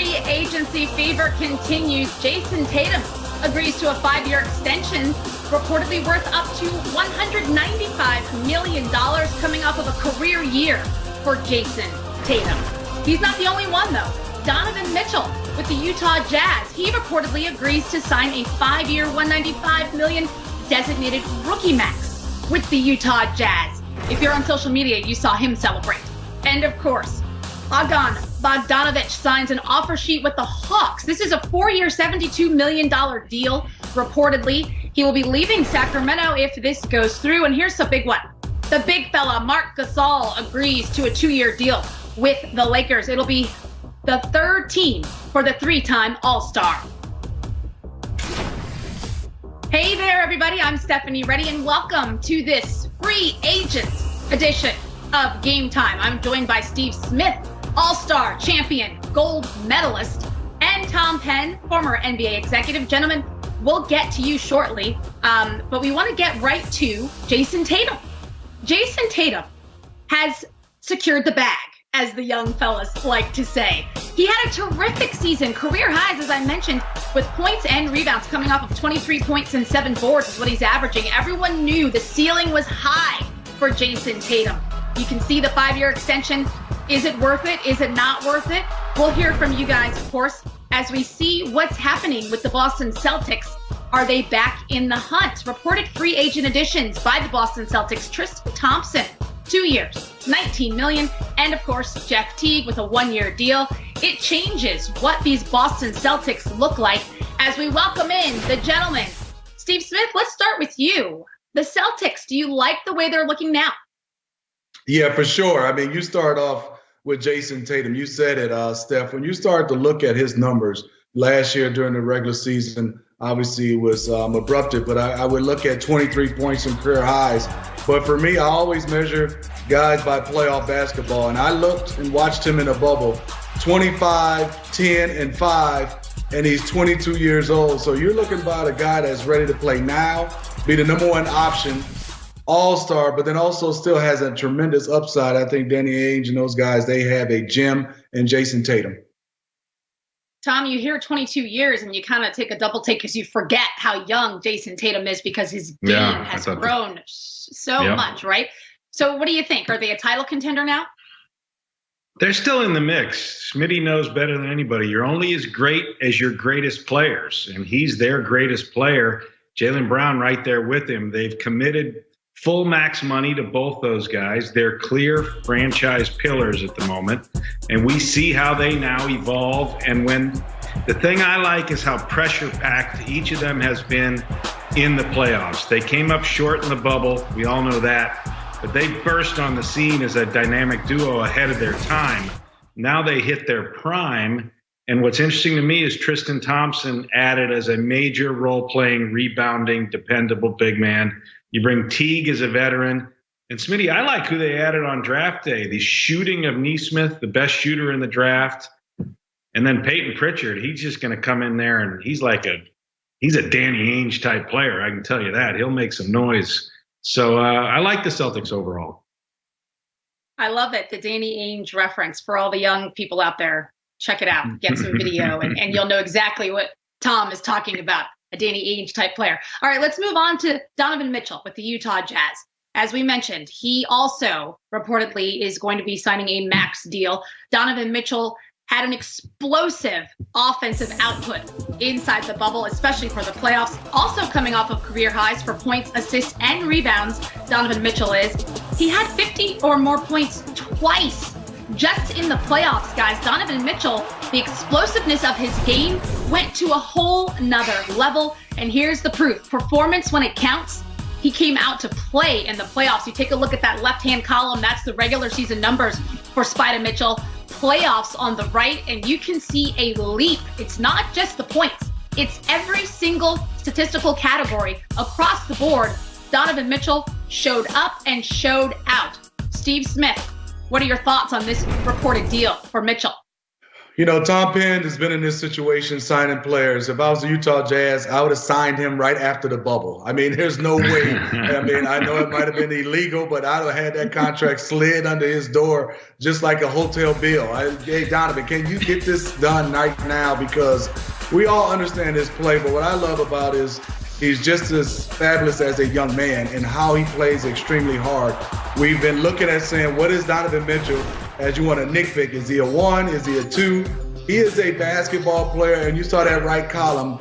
free agency fever continues. Jason Tatum agrees to a 5-year extension, reportedly worth up to $195 million, coming off of a career year for Jason Tatum. He's not the only one, though. Donovan Mitchell with the Utah Jazz. He reportedly agrees to sign a 5-year, $195 million designated rookie max with the Utah Jazz. If you're on social media, you saw him celebrate. And of course, Bogdanović signs an offer sheet with the Hawks. This is a 4-year, $72 million deal. Reportedly, he will be leaving Sacramento if this goes through. And here's the big one. The big fella, Marc Gasol, agrees to a 2-year deal with the Lakers. It'll be the third team for the 3-time All-Star. Hey there, everybody. I'm Stephanie Reddy, and welcome to this free agents edition of Game Time. I'm joined by Steve Smith, All-Star champion, gold medalist, and Tom Penn, former NBA executive. Gentlemen, we'll get to you shortly, but we want to get right to Jason Tatum. Jason Tatum has secured the bag, as the young fellas like to say. He had a terrific season, career highs, as I mentioned, with points and rebounds coming off of 23 points and 7 boards is what he's averaging. Everyone knew the ceiling was high for Jason Tatum. You can see the 5-year extension. Is it worth it? Is it not worth it? We'll hear from you guys, of course, as we see what's happening with the Boston Celtics. Are they back in the hunt? Reported free agent additions by the Boston Celtics. Tristan Thompson, 2 years, $19 million. And of course, Jeff Teague with a 1-year deal. It changes what these Boston Celtics look like as we welcome in the gentlemen. Steve Smith, let's start with you. The Celtics, do you like the way they're looking now? Yeah, for sure. I mean, you start off with Jason Tatum. You said it, Steph. When you start to look at his numbers last year during the regular season, obviously it was abrupted, but I would look at 23 points and career highs. But for me, I always measure guys by playoff basketball. And I looked and watched him in a bubble, 25, 10, and 5, and he's 22 years old. So you're looking about a guy that's ready to play now, be the number 1 option, all-star, but then also still has a tremendous upside. I think Danny Ainge and those guys, they have a gem in Jason Tatum. Tom, you hear 22 years and you kind of take a double take because you forget how young Jason Tatum is because his game has grown so much, right? So what do you think? Are they a title contender now? They're still in the mix. Smitty knows better than anybody. You're only as great as your greatest players, and he's their greatest player. Jaylen Brown right there with him. They've committed full max money to both those guys. They're clear franchise pillars at the moment, and we see how they now evolve. And when the thing I like is how pressure packed each of them has been in the playoffs. They came up short in the bubble. We all know that, but they burst on the scene as a dynamic duo ahead of their time. Now they hit their prime. And what's interesting to me is Tristan Thompson added as a major role-playing, rebounding, dependable big man. You bring Teague as a veteran. And Smitty, I like who they added on draft day. The shooting of Nesmith, the best shooter in the draft. And then Peyton Pritchard, he's just going to come in there and he's a Danny Ainge type player. I can tell you that. He'll make some noise. So I like the Celtics overall. I love it. The Danny Ainge reference for all the young people out there. Check it out. Get some video and you'll know exactly what Tom is talking about. A Danny Ainge type player. All right, let's move on to Donovan Mitchell with the Utah Jazz. As we mentioned, he also reportedly is going to be signing a max deal. Donovan Mitchell had an explosive offensive output inside the bubble, especially for the playoffs. Also coming off of career highs for points, assists, and rebounds, Donovan Mitchell is. He had 50 or more points twice just in the playoffs, guys. Donovan Mitchell, the explosiveness of his game went to a whole nother level. And here's the proof. Performance when it counts. He came out to play in the playoffs. You take a look at that left-hand column. That's the regular season numbers for Spider Mitchell. Playoffs on the right, and you can see a leap. It's not just the points. It's every single statistical category across the board. Donovan Mitchell showed up and showed out. Steve Smith, what are your thoughts on this reported deal for Mitchell? You know, Tom Penn has been in this situation signing players. If I was the Utah Jazz, I would have signed him right after the bubble. I mean, there's no way. I mean, I know it might have been illegal, but I'd have had that contract slid under his door just like a hotel bill. Hey, Donovan, can you get this done right now? Because we all understand his play, but what I love about is he's just as fabulous as a young man and how he plays extremely hard. We've been looking at saying, what is Donovan Mitchell? As you want to nitpick, is he a 1? Is he a 2? He is a basketball player, and you saw that right column.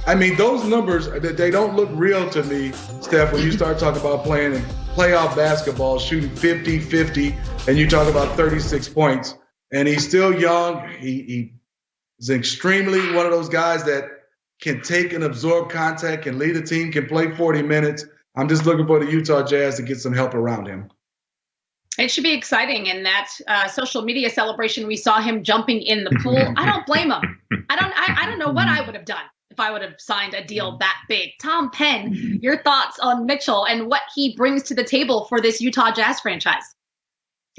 I mean, those numbers, they don't look real to me, Steph, when you start talking about playing in playoff basketball, shooting 50-50, and you talk about 36 points. And he's still young. He is extremely one of those guys that can take and absorb contact, can lead a team, can play 40 minutes. I'm just looking for the Utah Jazz to get some help around him. It should be exciting. In that social media celebration, we saw him jumping in the pool. I don't blame him. I don't know what I would have done if I would have signed a deal that big. Tom Penn, your thoughts on Mitchell and what he brings to the table for this Utah Jazz franchise?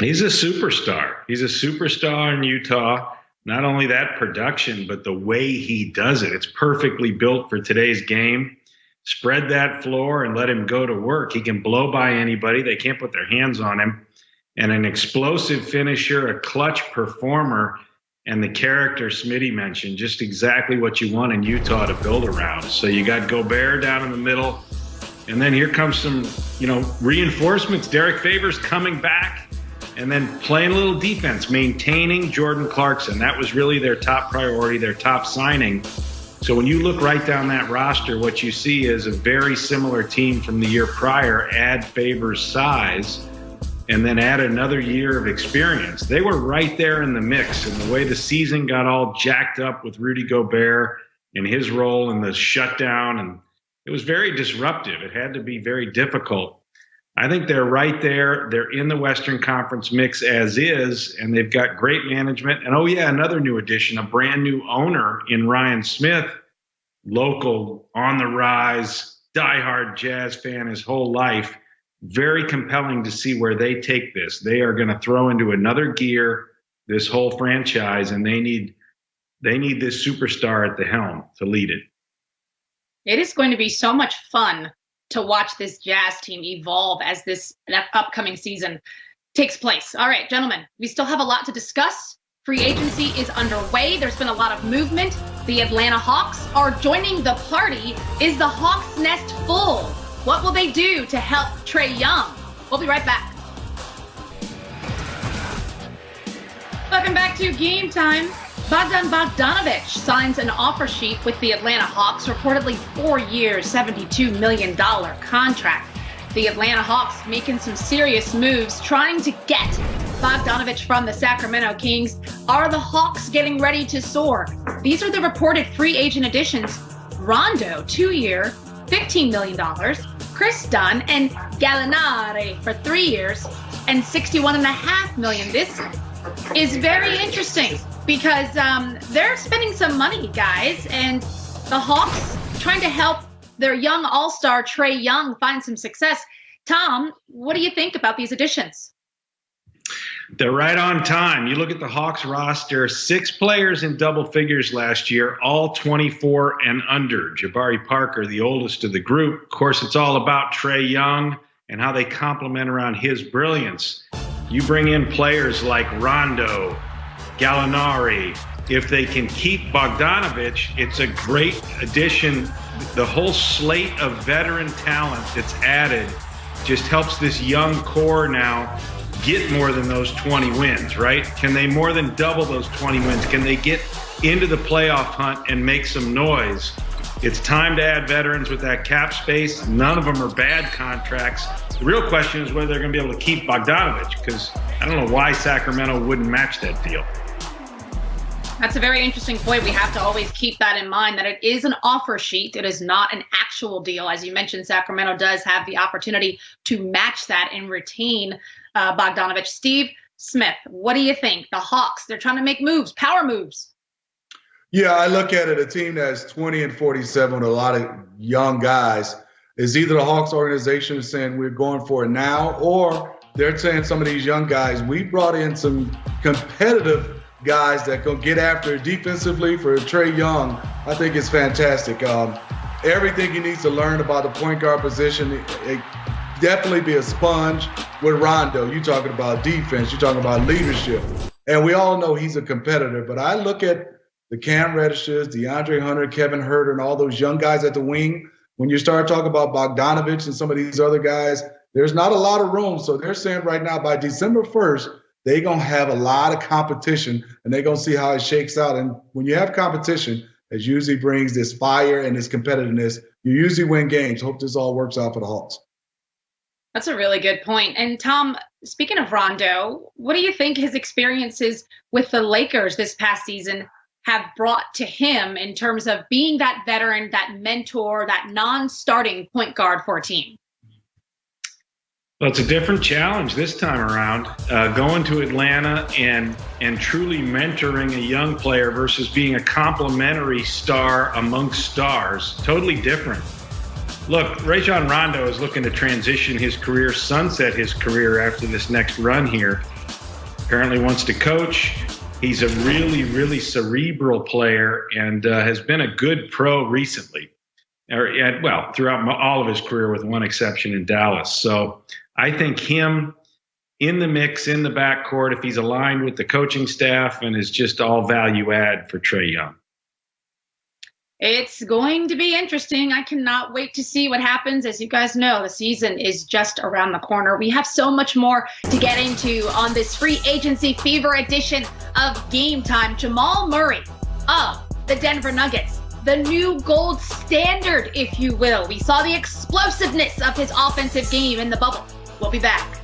He's a superstar. He's a superstar in Utah. Not only that production, but the way he does it. It's perfectly built for today's game. Spread that floor and let him go to work. He can blow by anybody. They can't put their hands on him. And an explosive finisher, a clutch performer, and the character Smitty mentioned, just exactly what you want in Utah to build around. So you got Gobert down in the middle, and then here comes some, reinforcements. Derek Favors coming back, and then playing a little defense, maintaining Jordan Clarkson. That was really their top priority, their top signing. So when you look right down that roster, what you see is a very similar team from the year prior. Add Favors' size, and then add another year of experience. They were right there in the mix. And the way the season got all jacked up with Rudy Gobert and his role in the shutdown, and it was very disruptive. It had to be very difficult. I think they're right there. They're in the Western Conference mix as is, and they've got great management. And, another new addition, a brand new owner in Ryan Smith, local, on the rise, diehard Jazz fan his whole life. Very compelling to see where they take this. They are going to throw into another gear this whole franchise, and they need this superstar at the helm to lead it. It is going to be so much fun to watch this Jazz team evolve as this upcoming season takes place. All right, gentlemen, we still have a lot to discuss. Free agency is underway. There's been a lot of movement. The Atlanta Hawks are joining the party. Is the Hawks' nest full? What will they do to help Trae Young? We'll be right back. Welcome back to Game Time. Bogdan Bogdanović signs an offer sheet with the Atlanta Hawks, reportedly 4 years, $72 million contract. The Atlanta Hawks making some serious moves, trying to get Bogdanović from the Sacramento Kings. Are the Hawks getting ready to soar? These are the reported free agent additions. Rondo, 2-year, $15 million. Chris Dunn and Gallinari for 3 years and $61.5 million. This is very interesting because they're spending some money, guys, and the Hawks trying to help their young all-star Trae Young find some success. Tom, what do you think about these additions? They're right on time. You look at the Hawks roster, 6 players in double figures last year, all 24 and under. Jabari Parker, the oldest of the group. Of course, it's all about Trae Young and how they complement around his brilliance. You bring in players like Rondo, Gallinari. If they can keep Bogdanović, it's a great addition. The whole slate of veteran talent that's added just helps this young core now get more than those 20 wins, right? Can they more than double those 20 wins? Can they get into the playoff hunt and make some noise? It's time to add veterans with that cap space. None of them are bad contracts. The real question is whether they're going to be able to keep Bogdanović, because I don't know why Sacramento wouldn't match that deal. That's a very interesting point. We have to always keep that in mind, that it is an offer sheet. It is not an actual deal. As you mentioned, Sacramento does have the opportunity to match that and retain Bogdanović. Steve Smith, what do you think? The Hawks, they're trying to make moves, power moves. Yeah, I look at it, a team that's 20 and 47 with a lot of young guys is either the Hawks organization saying we're going for it now, or they're saying some of these young guys, we brought in some competitive guys that can get after defensively for Trae Young, I think it's fantastic. Everything he needs to learn about the point guard position, it definitely be a sponge with Rondo. You're talking about defense, you're talking about leadership. And we all know he's a competitor, but I look at the Cam Reddishes, DeAndre Hunter, Kevin Huerter, and all those young guys at the wing. When you start talking about Bogdanovich and some of these other guys, there's not a lot of room. So they're saying right now by December 1st, they're going to have a lot of competition, and they're going to see how it shakes out. And when you have competition, it usually brings this fire and this competitiveness. You usually win games. Hope this all works out for the Hawks. That's a really good point. And Tom, speaking of Rondo, what do you think his experiences with the Lakers this past season have brought to him in terms of being that veteran, that mentor, that non-starting point guard for a team? Well, it's a different challenge this time around, going to Atlanta and truly mentoring a young player versus being a complimentary star amongst stars. Totally different. Look, Rajon Rondo is looking to transition his career, sunset his career after this next run here. Apparently wants to coach. He's a really, really cerebral player and has been a good pro recently. Throughout all of his career with one exception in Dallas. So I think him in the mix, in the backcourt, if he's aligned with the coaching staff, and is just all value add for Trae Young. It's going to be interesting. I cannot wait to see what happens. As you guys know, the season is just around the corner. We have so much more to get into on this free agency fever edition of Game Time. Jamal Murray of the Denver Nuggets, the new gold standard, if you will. We saw the explosiveness of his offensive game in the bubble. We'll be back.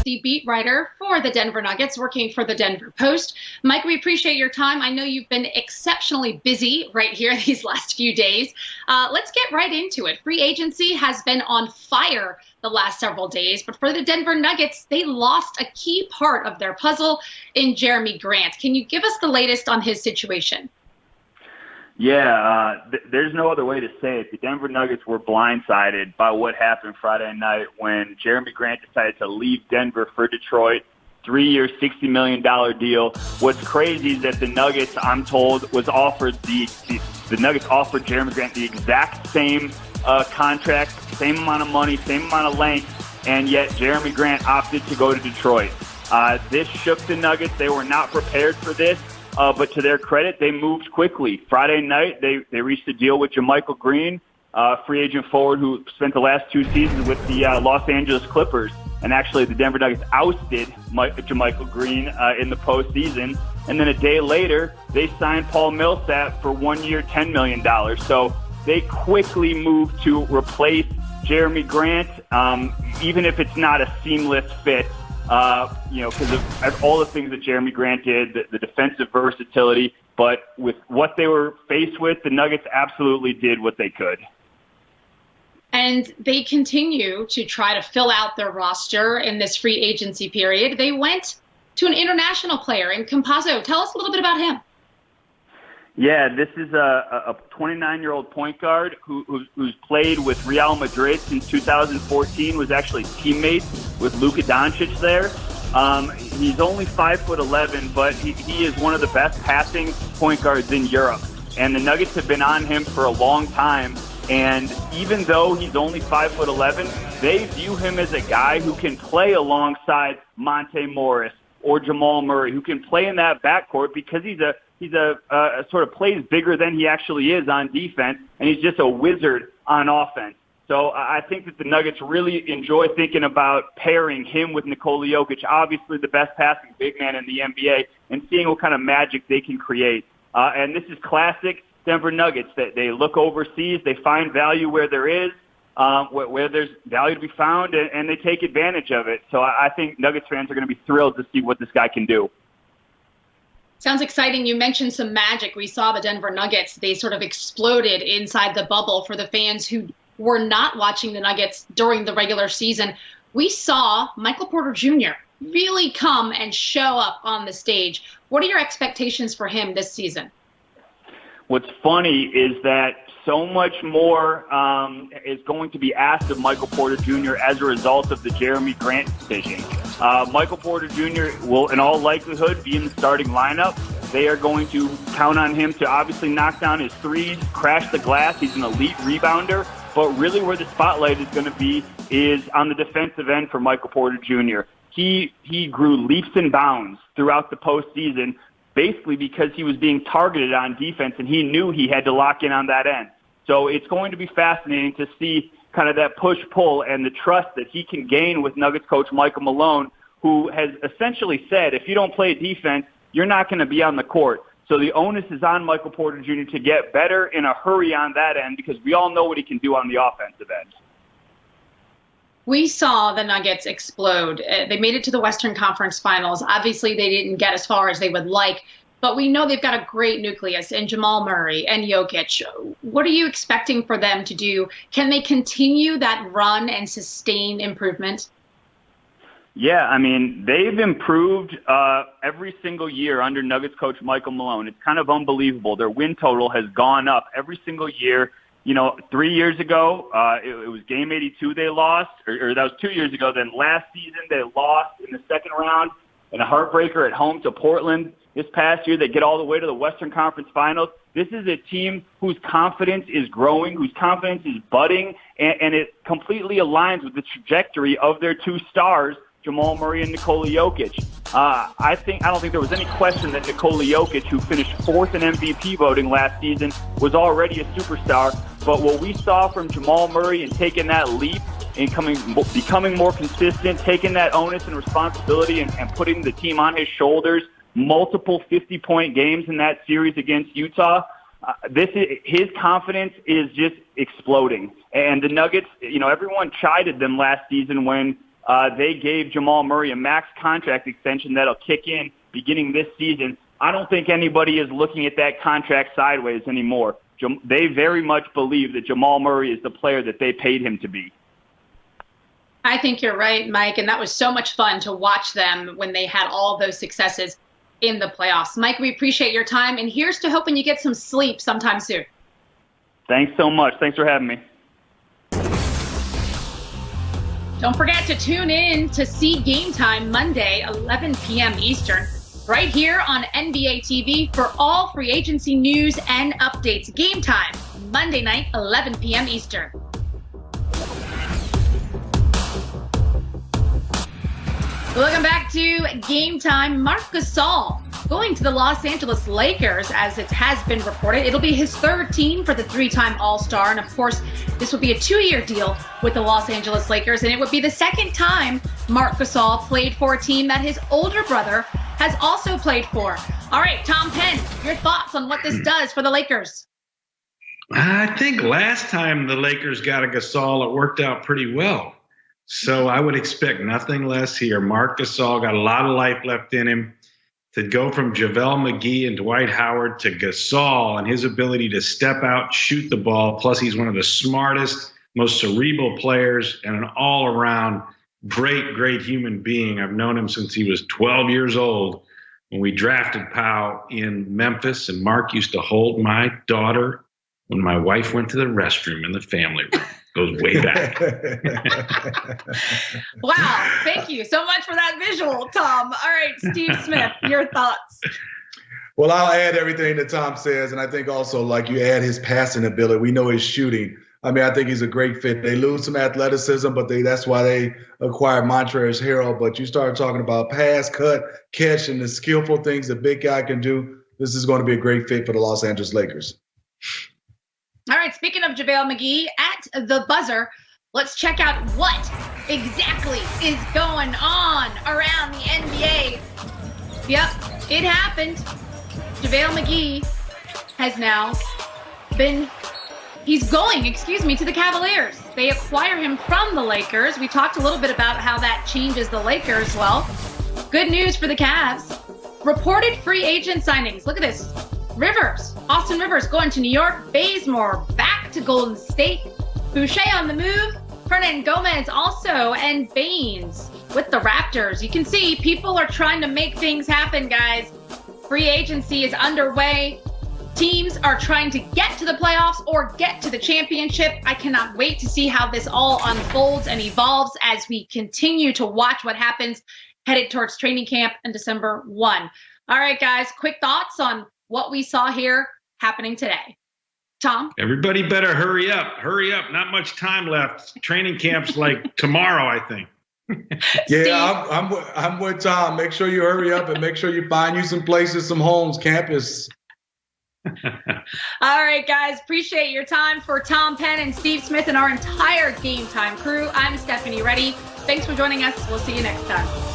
The beat writer for the Denver Nuggets, working for the Denver Post. Mike, we appreciate your time. I know you've been exceptionally busy right here these last few days. Let's get right into it. Free agency has been on fire the last several days, but for the Denver Nuggets, they lost a key part of their puzzle in Jeremy Grant. Can you give us the latest on his situation? Yeah, there's no other way to say it. The Denver Nuggets were blindsided by what happened Friday night when Jeremy Grant decided to leave Denver for Detroit. 3-year, $60 million deal. What's crazy is that the Nuggets, I'm told, was offered the Nuggets offered Jeremy Grant the exact same contract, same amount of money, same amount of length, and yet Jeremy Grant opted to go to Detroit. This shook the Nuggets. They were not prepared for this. But to their credit, they moved quickly. Friday night, they reached a deal with JaMychal Green, free agent forward who spent the last 2 seasons with the Los Angeles Clippers. And actually, the Denver Nuggets ousted JaMychal Green in the postseason. And then a day later, they signed Paul Millsap for 1 year, $10 million. So they quickly moved to replace Jeremy Grant, even if it's not a seamless fit. Because of all the things that Jeremy Grant did, the defensive versatility, but with what they were faced with, the Nuggets absolutely did what they could. And they continue to try to fill out their roster in this free agency period. They went to an international player in Campazzo. Tell us a little bit about him. Yeah, this is a 29-year-old point guard who's played with Real Madrid since 2014, was actually teammates with Luka Doncic there. He's only 5'11", but he is one of the best passing point guards in Europe. And the Nuggets have been on him for a long time. And even though he's only 5'11", they view him as a guy who can play alongside Monte Morris or Jamal Murray, who can play in that backcourt because he's a sort of plays bigger than he actually is on defense, and he's just a wizard on offense. So I think that the Nuggets really enjoy thinking about pairing him with Nikola Jokic, obviously the best passing big man in the NBA, and seeing what kind of magic they can create. And this is classic Denver Nuggets. That they look overseas, they find value where there is, where there's value to be found, and they take advantage of it. So I think Nuggets fans are going to be thrilled to see what this guy can do. Sounds exciting. You mentioned some magic. We saw the Denver Nuggets. They sort of exploded inside the bubble for the fans who were not watching the Nuggets during the regular season. We saw Michael Porter Jr. really come and show up on the stage. What are your expectations for him this season? What's funny is that so much more is going to be asked of Michael Porter Jr. as a result of the Jeremy Grant decision. Michael Porter Jr. will, in all likelihood, be in the starting lineup. They are going to count on him to obviously knock down his threes, crash the glass. He's an elite rebounder. But really where the spotlight is going to be is on the defensive end for Michael Porter Jr. He grew leaps and bounds throughout the postseason, basically because he was being targeted on defense, and he knew he had to lock in on that end. So it's going to be fascinating to see kind of that push-pull and the trust that he can gain with Nuggets coach Michael Malone, who has essentially said, if you don't play defense, you're not going to be on the court. So the onus is on Michael Porter Jr. to get better in a hurry on that end, because we all know what he can do on the offensive end. We saw the Nuggets explode. They made it to the Western Conference Finals. Obviously, they didn't get as far as they would like, but we know they've got a great nucleus in Jamal Murray and Jokic. What are you expecting for them to do? Can they continue that run and sustain improvement? Yeah, I mean, they've improved every single year under Nuggets coach Michael Malone. It's kind of unbelievable. Their win total has gone up every single year. 3 years ago, it was game 82 they lost, or that was 2 years ago. Then last season they lost in the second round in a heartbreaker at home to Portland. This past year they get all the way to the Western Conference Finals. This is a team whose confidence is growing, whose confidence is budding, and it completely aligns with the trajectory of their two stars, Jamal Murray and Nikola Jokic. I don't think there was any question that Nikola Jokic, who finished fourth in MVP voting last season, was already a superstar. But what we saw from Jamal Murray and taking that leap and becoming more consistent, taking that onus and responsibility and putting the team on his shoulders, multiple 50-point games in that series against Utah, his confidence is just exploding. And the Nuggets, everyone chided them last season when they gave Jamal Murray a max contract extension that'll kick in beginning this season. I don't think anybody is looking at that contract sideways anymore. They very much believe that Jamal Murray is the player that they paid him to be. I think you're right, Mike, and that was so much fun to watch them when they had all of those successes in the playoffs. Mike, we appreciate your time, and here's to hoping you get some sleep sometime soon. Thanks so much. Thanks for having me. Don't forget to tune in to see Game Time Monday, 11 p.m. Eastern, right here on NBA TV for all free agency news and updates. Game Time, Monday night, 11 p.m. Eastern. Welcome back to Game Time. Marc Gasol going to the Los Angeles Lakers, as it has been reported. It'll be his third team for the three-time All-Star. And, of course, this will be a 2-year deal with the Los Angeles Lakers. And it would be the second time Marc Gasol played for a team that his older brother has also played for. All right, Tom Penn, your thoughts on what this does for the Lakers? I think last time the Lakers got a Gasol, it worked out pretty well. So I would expect nothing less here. Marc Gasol got a lot of life left in him. To go from JaVale McGee and Dwight Howard to Gasol and his ability to step out, shoot the ball, plus he's one of the smartest, most cerebral players and an all-around great human being. I've known him since he was 12 years old when we drafted Powell in Memphis, and Mark used to hold my daughter when my wife went to the restroom in the family room. Goes way back. Wow. Thank you so much for that visual, Tom. All right, Steve Smith, your thoughts. Well, I'll add everything that Tom says. And I think also, like, you add his passing ability. We know his shooting. I mean, I think he's a great fit. They lose some athleticism, but that's why they acquired Montrezl Harrell. But you start talking about pass, cut, catch, and the skillful things the big guy can do. This is going to be a great fit for the Los Angeles Lakers. All right, speaking of JaVale McGee, at the buzzer, let's check out what exactly is going on around the NBA. Yep, it happened. JaVale McGee has now he's going to the Cavaliers. They acquire him from the Lakers. We talked a little bit about how that changes the Lakers. Well, good news for the Cavs. Reported free agent signings. Look at this. Austin Rivers going to New York. Bazemore back to Golden State. Boucher on the move. Hernan Gomez also, and Baines with the Raptors. You can see people are trying to make things happen, guys. Free agency is underway. Teams are trying to get to the playoffs or get to the championship. I cannot wait to see how this all unfolds and evolves as we continue to watch what happens headed towards training camp on December 1. All right, guys, quick thoughts on what we saw here happening today. Tom? Everybody better hurry up. Hurry up. Not much time left. Training camp's like tomorrow, I think. Yeah, I'm with Tom. Make sure you hurry up and make sure you find you some places, some homes, campus. All right, guys, appreciate your time. For Tom Penn and Steve Smith and our entire Game Time crew, I'm Stephanie Reddy. Thanks for joining us. We'll see you next time.